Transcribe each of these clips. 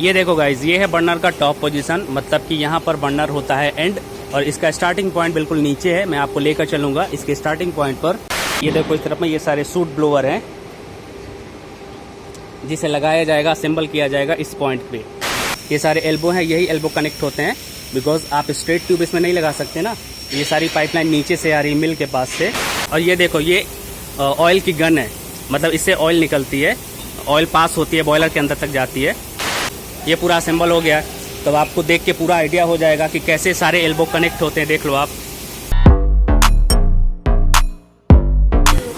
ये देखो गाइज, ये है बर्नर का टॉप पोजीशन, मतलब कि यहाँ पर बर्नर होता है एंड और इसका स्टार्टिंग पॉइंट बिल्कुल नीचे है। मैं आपको लेकर चलूंगा इसके स्टार्टिंग पॉइंट पर। ये देखो इस तरफ में ये सारे सूट ब्लोअर हैं जिसे लगाया जाएगा, असेंबल किया जाएगा इस पॉइंट पे। ये सारे एल्बो हैं, यही एल्बो कनेक्ट होते हैं बिकॉज आप स्ट्रेट ट्यूब इसमें नहीं लगा सकते ना। ये सारी पाइपलाइन नीचे से आ रही मिल के पास से। और ये देखो ये ऑयल की गन है, मतलब इससे ऑयल निकलती है, ऑयल पास होती है, बॉयलर के अंदर तक जाती है। ये पूरा असेंबल हो गया, तो आपको देख के पूरा आइडिया हो जाएगा कि कैसे सारे एल्बो कनेक्ट होते हैं। देख लो आप।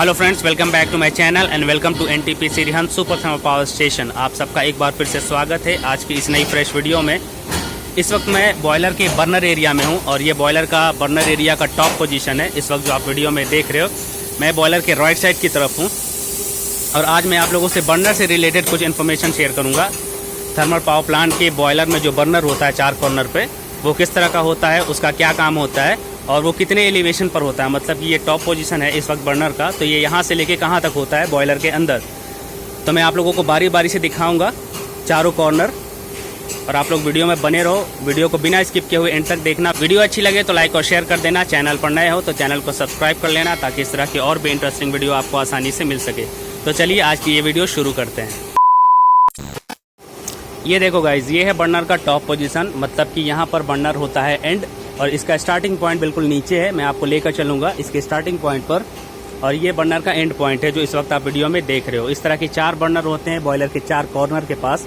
Hello friends, welcome back to my channel and welcome to NTPC Rihand super thermal power station. आप सबका एक बार फिर से स्वागत है आज की इस नई फ्रेश वीडियो में। इस वक्त मैं बॉयलर के बर्नर एरिया में हूं और ये बॉयलर का बर्नर एरिया का टॉप पोजीशन है। इस वक्त जो आप वीडियो में देख रहे हो, मैं बॉयलर के राइट साइड की तरफ हूँ और आज मैं आप लोगों से बर्नर से रिलेटेड कुछ इन्फॉर्मेशन शेयर करूँगा। थर्मल पावर प्लांट के बॉयलर में जो बर्नर होता है 4 कॉर्नर पे, वो किस तरह का होता है, उसका क्या काम होता है और वो कितने एलिवेशन पर होता है। मतलब कि ये टॉप पोजीशन है इस वक्त बर्नर का, तो ये यहाँ से लेके कहाँ तक होता है बॉयलर के अंदर। तो मैं आप लोगों को बारी बारी से दिखाऊंगा चारों कॉर्नर और आप लोग वीडियो में बने रहो। वीडियो को बिना स्किप किए हुए एंड तक देखना। वीडियो अच्छी लगे तो लाइक और शेयर कर देना। चैनल पर नए हो तो चैनल को सब्सक्राइब कर लेना ताकि इस तरह की और भी इंटरेस्टिंग वीडियो आपको आसानी से मिल सके। तो चलिए आज की ये वीडियो शुरू करते हैं। ये देखो गाइज, ये है बर्नर का टॉप पोजीशन, मतलब कि यहाँ पर बर्नर होता है एंड और इसका स्टार्टिंग पॉइंट बिल्कुल नीचे है। मैं आपको लेकर चलूंगा इसके स्टार्टिंग पॉइंट पर और ये बर्नर का एंड पॉइंट है जो इस वक्त आप वीडियो में देख रहे हो। इस तरह के 4 बर्नर होते हैं बॉयलर के 4 कॉर्नर के पास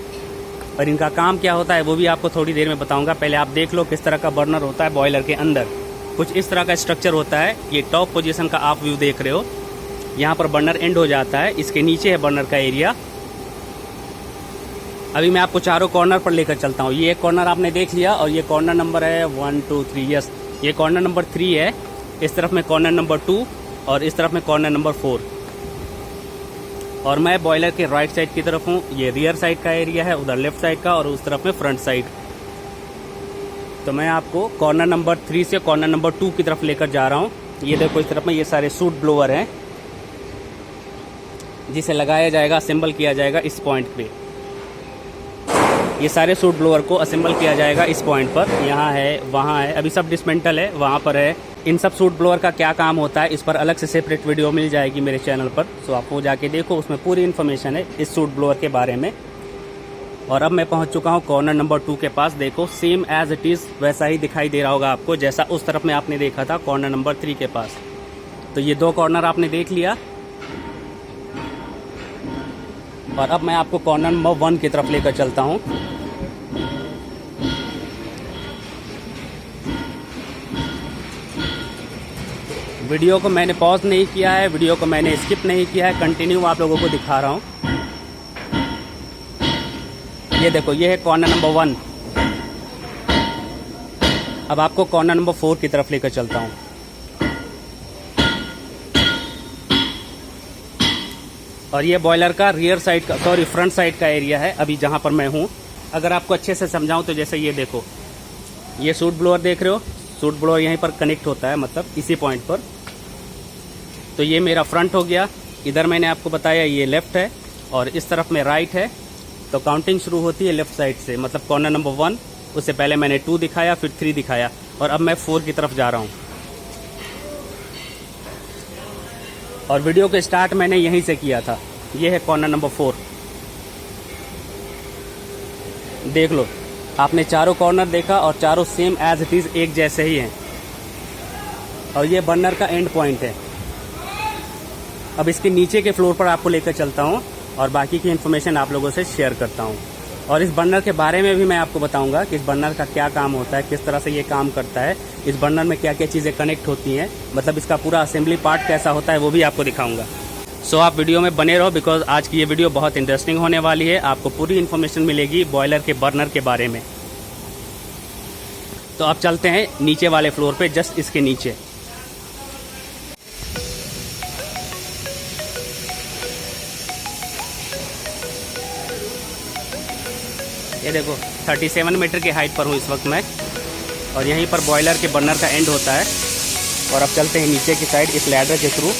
और इनका काम क्या होता है वो भी आपको थोड़ी देर में बताऊंगा। पहले आप देख लो किस तरह का बर्नर होता है बॉयलर के अंदर। कुछ इस तरह का स्ट्रक्चर होता है। ये टॉप पोजीशन का आप व्यू देख रहे हो, यहाँ पर बर्नर एंड हो जाता है, इसके नीचे है बर्नर का एरिया। अभी मैं आपको चारों कॉर्नर पर लेकर चलता हूँ। ये एक कॉर्नर आपने देख लिया और ये कॉर्नर नंबर है 1 2 3, यस ये कॉर्नर नंबर 3 है। इस तरफ में कॉर्नर नंबर 2 और इस तरफ में कॉर्नर नंबर 4 और मैं बॉयलर के राइट साइड की तरफ हूँ। ये रियर साइड का एरिया है, उधर लेफ्ट साइड का और उस तरफ में फ्रंट साइड। तो मैं आपको कॉर्नर नंबर 3 से कॉर्नर नंबर 2 की तरफ लेकर जा रहा हूँ। ये देखो इस तरफ में ये सारे सूट ब्लोअर हैं जिसे लगाया जाएगा, असेंबल किया जाएगा इस पॉइंट पे। ये सारे सूट ब्लोअर को असेंबल किया जाएगा इस पॉइंट पर। यहाँ है, वहाँ है, अभी सब डिसमेंटल है, वहाँ पर है। इन सब सूट ब्लोअर का क्या काम होता है इस पर अलग से सेपरेट वीडियो मिल जाएगी मेरे चैनल पर, तो आप वो जाके देखो, उसमें पूरी इन्फॉर्मेशन है इस सूट ब्लोअर के बारे में। और अब मैं पहुँच चुका हूँ कॉर्नर नंबर 2 के पास। देखो सेम एज इट इज़ वैसा ही दिखाई दे रहा होगा आपको जैसा उस तरफ में आपने देखा था कॉर्नर नंबर 3 के पास। तो ये 2 कॉर्नर आपने देख लिया और अब मैं आपको कॉर्नर नंबर 1 की तरफ लेकर चलता हूँ। वीडियो को मैंने पॉज नहीं किया है, वीडियो को मैंने स्किप नहीं किया है, कंटिन्यू आप लोगों को दिखा रहा हूँ। ये देखो ये है कॉर्नर नंबर 1। अब आपको कॉर्नर नंबर 4 की तरफ लेकर चलता हूँ। और ये बॉयलर का रियर साइड का, सॉरी फ्रंट साइड का एरिया है अभी जहाँ पर मैं हूँ। अगर आपको अच्छे से समझाऊँ तो जैसे ये देखो, ये सूट ब्लोअर देख रहे हो, सूट ब्लोअर यहीं पर कनेक्ट होता है, मतलब इसी पॉइंट पर। तो ये मेरा फ्रंट हो गया, इधर मैंने आपको बताया ये लेफ्ट है और इस तरफ में राइट है। तो काउंटिंग शुरू होती है लेफ्ट साइड से, मतलब कॉर्नर नंबर 1, उससे पहले मैंने 2 दिखाया, फिर 3 दिखाया और अब मैं 4 की तरफ जा रहा हूँ। और वीडियो के स्टार्ट मैंने यहीं से किया था। ये है कॉर्नर नंबर 4, देख लो आपने चारों कॉर्नर देखा और चारों सेम एज इट इज़ एक जैसे ही हैं। और ये बर्नर का एंड पॉइंट है। अब इसके नीचे के फ्लोर पर आपको लेकर चलता हूँ और बाकी की इन्फॉर्मेशन आप लोगों से शेयर करता हूँ। और इस बर्नर के बारे में भी मैं आपको बताऊंगा कि इस बर्नर का क्या काम होता है, किस तरह से ये काम करता है, इस बर्नर में क्या क्या चीज़ें कनेक्ट होती हैं, मतलब इसका पूरा असेंबली पार्ट कैसा होता है वो भी आपको दिखाऊंगा। सो आप वीडियो में बने रहो बिकॉज आज की ये वीडियो बहुत इंटरेस्टिंग होने वाली है। आपको पूरी इन्फॉर्मेशन मिलेगी बॉयलर के बर्नर के बारे में। तो अब चलते हैं नीचे वाले फ्लोर पे, जस्ट इसके नीचे। ये देखो 37 मीटर की हाइट पर हूँ इस वक्त मैं और यहीं पर बॉयलर के बर्नर का एंड होता है। और अब चलते हैं नीचे की साइड इस लैडर के थ्रू।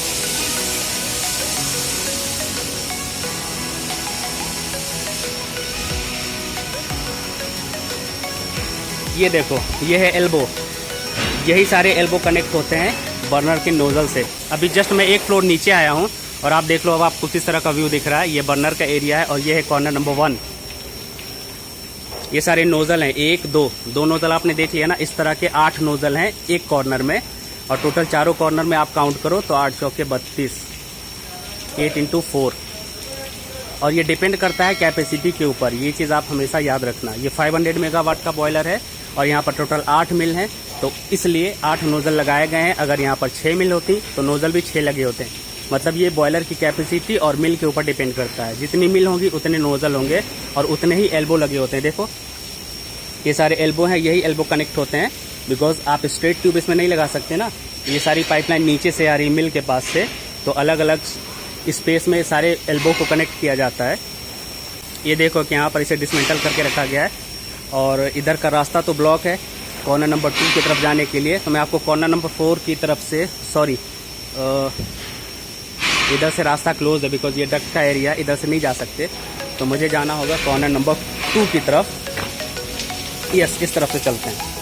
ये देखो, ये है एल्बो। यही सारे एल्बो कनेक्ट होते हैं बर्नर के नोज़ल से। अभी जस्ट मैं एक फ्लोर नीचे आया हूँ और आप देख लो अब आपको किस तरह का व्यू दिख रहा है। ये बर्नर का एरिया है और ये है कॉर्नर नंबर 1। ये सारे नोज़ल हैं, 1 2 नोज़ल आपने देख लिया ना। इस तरह के 8 नोज़ल हैं एक कॉर्नर में, और टोटल चारों कॉर्नर में आप काउंट करो तो 8 चौके 32, 8 × 4। और ये डिपेंड करता है कैपेसिटी के ऊपर, ये चीज़ आप हमेशा याद रखना। ये 500 मेगावाट का बॉयलर है और यहाँ पर टोटल 8 मिल हैं, तो इसलिए 8 नोज़ल लगाए गए हैं। अगर यहाँ पर 6 मिल होती तो नोज़ल भी 6 लगे होते हैं। मतलब ये बॉयलर की कैपेसिटी और मिल के ऊपर डिपेंड करता है। जितनी मिल होंगी उतने नोज़ल होंगे और उतने ही एल्बो लगे होते हैं। देखो ये सारे एल्बो हैं, यही एल्बो कनेक्ट होते हैं, बिकॉज आप स्ट्रेट ट्यूब इसमें नहीं लगा सकते ना। ये सारी पाइपलाइन नीचे से आ रही मिल के पास से, तो अलग अलग स्पेस में सारे एल्बो को कनेक्ट किया जाता है। ये देखो कि यहाँ पर इसे डिसमेंटल करके रखा गया है और इधर का रास्ता तो ब्लॉक है कॉर्नर नंबर 2 की तरफ जाने के लिए। तो मैं आपको कॉर्नर नंबर 4 की तरफ से, सॉरी इधर से रास्ता क्लोज है बिकॉज ये डक्ट का एरिया, इधर से नहीं जा सकते, तो मुझे जाना होगा कॉर्नर नंबर 2 की तरफ। यस, इस तरफ से चलते हैं।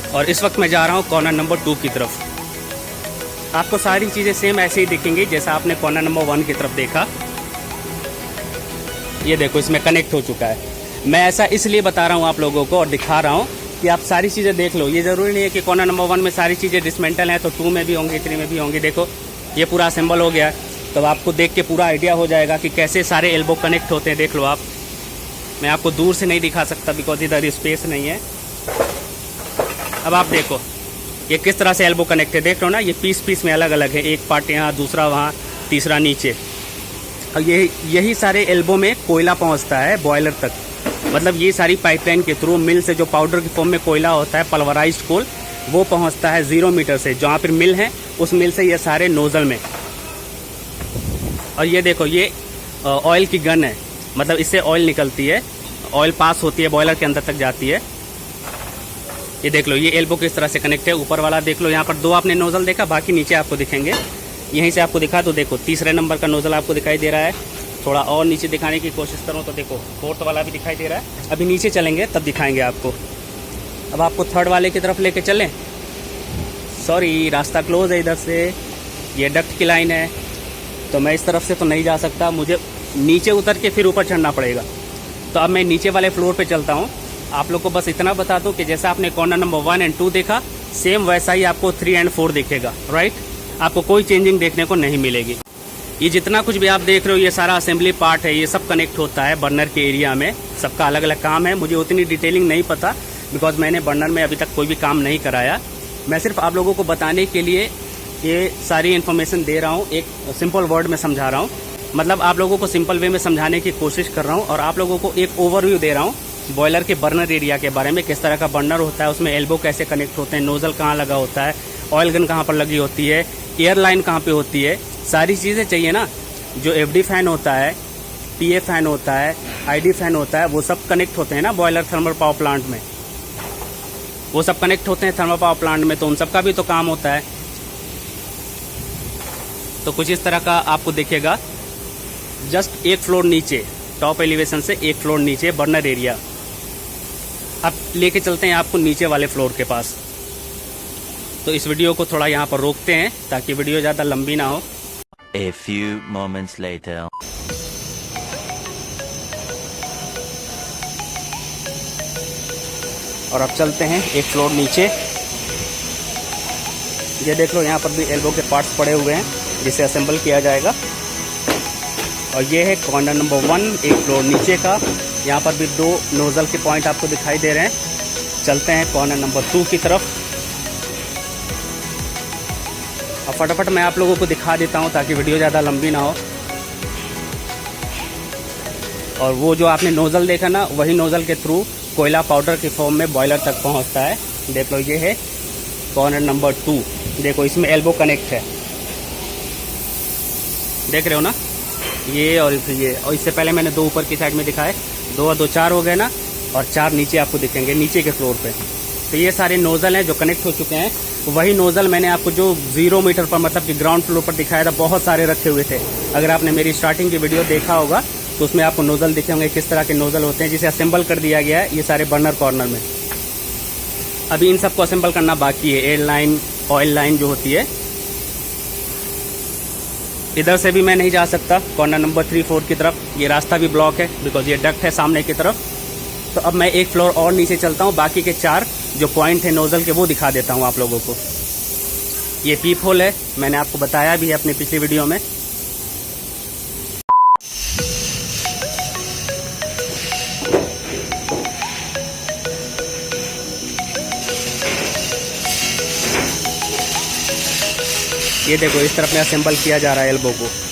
और इस वक्त मैं जा रहा हूँ कॉर्नर नंबर 2 की तरफ। आपको सारी चीज़ें सेम ऐसे ही दिखेंगी जैसा आपने कॉर्नर नंबर 1 की तरफ देखा। ये देखो इसमें कनेक्ट हो चुका है। मैं ऐसा इसलिए बता रहा हूँ आप लोगों को और दिखा रहा हूँ कि आप सारी चीज़ें देख लो। ये ज़रूरी नहीं है कि कॉर्नर नंबर 1 में सारी चीज़ें डिसमेंटल हैं तो 2 में भी होंगी, 3 में भी होंगी। देखो ये पूरा असेंबल हो गया, तो आपको देख के पूरा आइडिया हो जाएगा कि कैसे सारे एल्बो कनेक्ट होते हैं। देख लो आप, मैं आपको दूर से नहीं दिखा सकता बिकॉज इधर स्पेस नहीं है। अब आप देखो ये किस तरह से एल्बो कनेक्ट है, देख लो ना। ये पीस में अलग अलग है, एक पार्ट यहाँ, दूसरा वहाँ, तीसरा नीचे। और यही सारे एल्बो में कोयला पहुँचता है बॉयलर तक। मतलब ये सारी पाइपलाइन के थ्रू मिल से जो पाउडर की फॉर्म में कोयला होता है, पल्वराइज्ड कोल, वो पहुँचता है 0 मीटर से, जहाँ पर मिल है उस मिल से ये सारे नोज़ल में। और ये देखो ये ऑयल की गन है, मतलब इससे ऑयल निकलती है, ऑयल पास होती है बॉयलर के अंदर तक जाती है। ये देख लो ये एल्बो किस तरह से कनेक्ट है। ऊपर वाला देख लो, यहाँ पर 2 आपने नोज़ल देखा, बाकी नीचे आपको दिखेंगे। यहीं से आपको दिखा तो देखो तीसरे नंबर का नोज़ल आपको दिखाई दे रहा है। थोड़ा और नीचे दिखाने की कोशिश करूँ तो देखो 4th वाला भी दिखाई दे रहा है। अभी नीचे चलेंगे तब दिखाएंगे आपको। अब आपको 3rd वाले की तरफ लेके चलें। सॉरी रास्ता क्लोज है इधर से, ये डक्ट की लाइन है, तो मैं इस तरफ से तो नहीं जा सकता, मुझे नीचे उतर के फिर ऊपर चढ़ना पड़ेगा। तो अब मैं नीचे वाले फ्लोर पे चलता हूँ। आप लोग को बस इतना बता दूं कि जैसा आपने कॉर्नर नंबर 1 और 2 देखा, सेम वैसा ही आपको 3 और 4 दिखेगा, राइट। आपको कोई चेंजिंग देखने को नहीं मिलेगी। ये जितना कुछ भी आप देख रहे हो ये सारा असेंबली पार्ट है, ये सब कनेक्ट होता है बर्नर के एरिया में। सबका अलग अलग काम है, मुझे उतनी डिटेलिंग नहीं पता बिकॉज मैंने बर्नर में अभी तक कोई भी काम नहीं कराया। मैं सिर्फ आप लोगों को बताने के लिए ये सारी इन्फॉर्मेशन दे रहा हूँ, एक सिंपल वर्ड में समझा रहा हूँ। मतलब आप लोगों को सिंपल वे में समझाने की कोशिश कर रहा हूँ और आप लोगों को एक ओवरव्यू दे रहा हूँ बॉयलर के बर्नर एरिया के बारे में। किस तरह का बर्नर होता है, उसमें एल्बो कैसे कनेक्ट होते हैं, नोज़ल कहाँ लगा होता है, ऑयल गन कहाँ पर लगी होती है, एयर लाइन कहाँ पे होती है, सारी चीज़ें चाहिए ना। जो एफडी फैन होता है, पीए फैन होता है, आईडी फैन होता है, वो सब कनेक्ट होते हैं ना बॉयलर थर्मल पावर प्लांट में। वो सब कनेक्ट होते हैं थर्मल पावर प्लांट में, तो उन सब का भी तो काम होता है। तो कुछ इस तरह का आपको दिखेगा, जस्ट एक फ्लोर नीचे, टॉप एलिवेशन से एक फ्लोर नीचे बर्नर एरिया। अब लेके चलते हैं आपको नीचे वाले फ्लोर के पास। तो इस वीडियो को थोड़ा यहाँ पर रोकते हैं ताकि वीडियो ज़्यादा लंबी ना हो। A few moments later. और अब चलते हैं एक फ्लोर नीचे। ये देख लो यहाँ पर भी एल्बो के पार्ट्स पड़े हुए हैं जिसे असेंबल किया जाएगा। और ये है कॉर्नर नंबर 1 एक फ्लोर नीचे का। यहाँ पर भी 2 नोज़ल के पॉइंट आपको दिखाई दे रहे हैं। चलते हैं कॉर्नर नंबर 2 की तरफ। अब फटाफट मैं आप लोगों को दिखा देता हूँ ताकि वीडियो ज़्यादा लंबी ना हो। और वो जो आपने नोज़ल देखा ना, वही नोज़ल के थ्रू कोयला पाउडर की फॉर्म में बॉयलर तक पहुँचता है। देख लो ये है कॉर्नर नंबर 2। देखो इसमें एल्बो कनेक्ट है, देख रहे हो ना, ये और ये। और इससे पहले मैंने 2 ऊपर की साइड में दिखाए, 2 और 2 4 हो गए ना, और 4 नीचे आपको दिखेंगे नीचे के फ्लोर पे। तो ये सारे नोज़ल हैं जो कनेक्ट हो चुके हैं वही नोज़ल मैंने आपको जो 0 मीटर पर मतलब कि ग्राउंड फ्लोर पर दिखाया था, बहुत सारे रखे हुए थे। अगर आपने मेरी स्टार्टिंग की वीडियो देखा होगा तो उसमें आपको नोज़ल दिखे होंगे किस तरह के नोज़ल होते हैं, जिसे असेंबल कर दिया गया है ये सारे बर्नर कॉर्नर में। अभी इन सबको असेंबल करना बाकी है। एयर लाइन, ऑयल लाइन जो होती है, इधर से भी मैं नहीं जा सकता कॉर्नर नंबर 3, 4 की तरफ, ये रास्ता भी ब्लॉक है बिकॉज ये डक्ट है सामने की तरफ। तो अब मैं एक फ्लोर और नीचे चलता हूँ, बाकी के 4 जो पॉइंट है नोज़ल के वो दिखा देता हूँ आप लोगों को। ये पीप होल है, मैंने आपको बताया भी है अपनी पिछली वीडियो में। ये देखो इस तरफ में असेंबल किया जा रहा है एल्बो को।